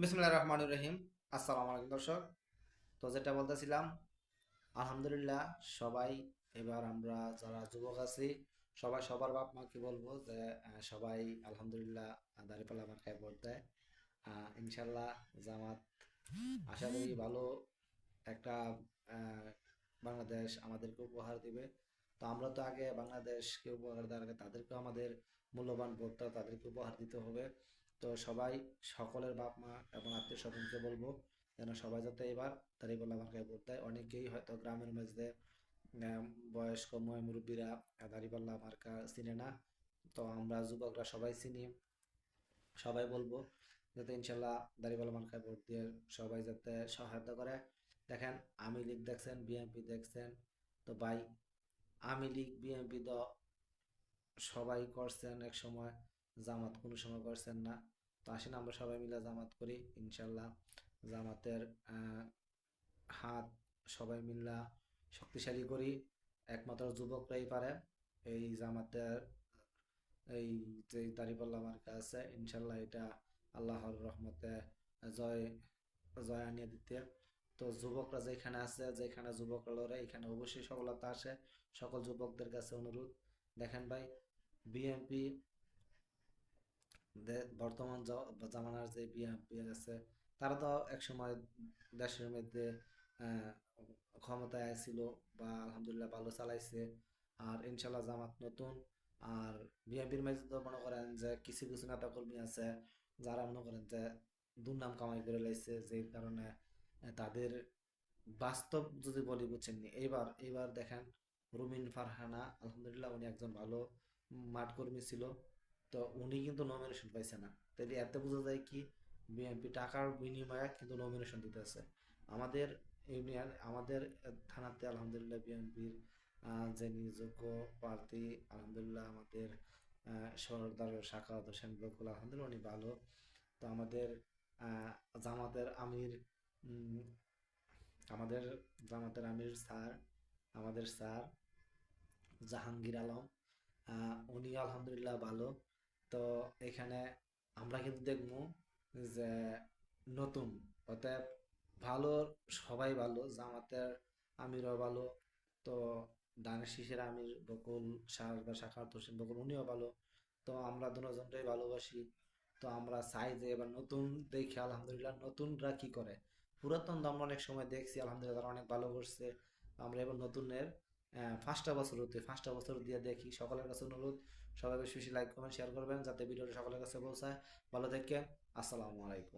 বিসমিল্লাহির রহমানির রহিম। আসসালামু আলাইকুম দর্শক। তো যেটা বলতেছিলাম, আলহামদুলিল্লাহ সবাই, এবার আমরা যারা যুবক আছি সবাই সবার বাপ মাকে বলবো যে সবাই আলহামদুলিল্লাহ দাঁড়িপাল্লা মার্কায় ভোট দেয়। ইনশাল্লাহ জামাত আশা করি ভালো একটা আহ, বাংলাদেশ আমাদেরকে উপহার দিবে। তো আমরা তো আগে বাংলাদেশকে উপহার দেওয়ার আগে তাদেরকেও আমাদের মূল্যবান ভোটটা তাদেরকে উপহার দিতে হবে। তো সবাই, সকলের বাপ মা এবং আত্মীয় স্বজনকে বলবো যেন সবাই যাতে এবার দাঁড়িপাল্লা মার্কায় ভোট দেয়। অনেকেই হয়তো গ্রামের মধ্যে আহ, বয়স্ক মুরব্বীরা দাঁড়িপাল্লা মার্কা চিনে না। তো আমরা যুবকরা সবাই চিনি। সবাই বলবো যাতে ইনশাল্লাহ দাঁড়িপাল্লা মার্কায় ভোট দিয়ে সবাই যাতে সহায়তা করে। দেখেন, আওয়ামী লীগ দেখছেন, বিএনপি দেখছেন, তো ভাই আওয়ামী লীগ বিএনপি তো সবাই করছেন এক সময়, জামাত কোনো সময় করছেন না। তো আসেন আমরা সবাই মিলে জামাত করি ইনশাল্লাহ। জামাতের আহ, হাত সবাই মিল্লা শক্তিশালী করি। একমাত্র যুবকরাই পারে এই জামাতের এই যে দাঁড়িপাল্লা মার্কা আছে, ইনশাল্লাহ এটা আল্লাহর রহমতে জয় জয় আনিয়ে দিতে। তো যুবকরা যেখানে আছে, যেখানে যুবকরা লড়ে এখানে অবশ্যই সফলতা আসে। সকল যুবকদের কাছে অনুরোধ, দেখেন ভাই, বিএনপি বর্তমান জামানার যে বিএনপি আছে তারা তো একসময় দেশের মধ্যে আহ, ক্ষমতায় ছিল বা আলহামদুলিল্লাহ ভালো চালাইছে। আর ইনশাল্লাহ জামাত নতুন। আর বিএনপির মধ্যে তো মনে করেন যে কিছু কিছু নেতা কর্মী আছে যারা মনে করেন যে দুর্নাম কামাই করে লাইছে, যে কারণে তাদের বাস্তব যদি বলি বুঝছেন নি, এইবার দেখেন রুমিন ফারহানা, আলহামদুলিল্লাহ উনি একজন ভালো মাঠ কর্মী ছিল। তো উনি কিন্তু নমিনেশন পাইছে না, তাইলে এতে বোঝা যায় কি বিএনপি টাকার বিনিময়ে কিন্তু নমিনেশন দিতেছে। আমাদের ইউনিয়ন, আমাদের থানাতে আলহামদুলিল্লাহ বিএনপির যে নিয়োগ্য প্রার্থী, আলহামদুলিল্লাহ আমাদের সরদার শাখাওয়াত হোসেন বকুল, আলহামদুলিল্লাহ উনি ভালো। তো আমাদের আহ, জামাতের আমির, উম, আমাদের জামাতের আমির স্যার, আমাদের স্যার জাহাঙ্গীর আলম, উনি আলহামদুলিল্লাহ ভালো। তো এখানে আমরা কিন্তু দেখবো যে নতুন, অতএব ভালো, সবাই ভালো, জামাতের আমিরও ভালো। তো দানের শীষের আমির বকুল সার বা সাখাওয়াত হোসেন বকুল উনিও ভালো। তো আমরা দুজনটাই ভালোবাসি। তো আমরা চাই যে এবার নতুন দেখি আলহামদুলিল্লাহ নতুনরা কি করে। পুরাতন তো আমরা অনেক সময় দেখছি আলহামদুলিল্লাহ তারা অনেক ভালো করছে। আমরা এবার নতুনের পাঁচটা বছর হতে, পাঁচটা বছর দিয়ে দেখি। সকলের কাছে অনুরোধ, সবাই বেশি বেশি লাইক কমেন্ট শেয়ার করবেন যাতে ভিডিওটা সকলের কাছে পৌঁছায়। ভালো থেকে, আসসালামু আলাইকুম।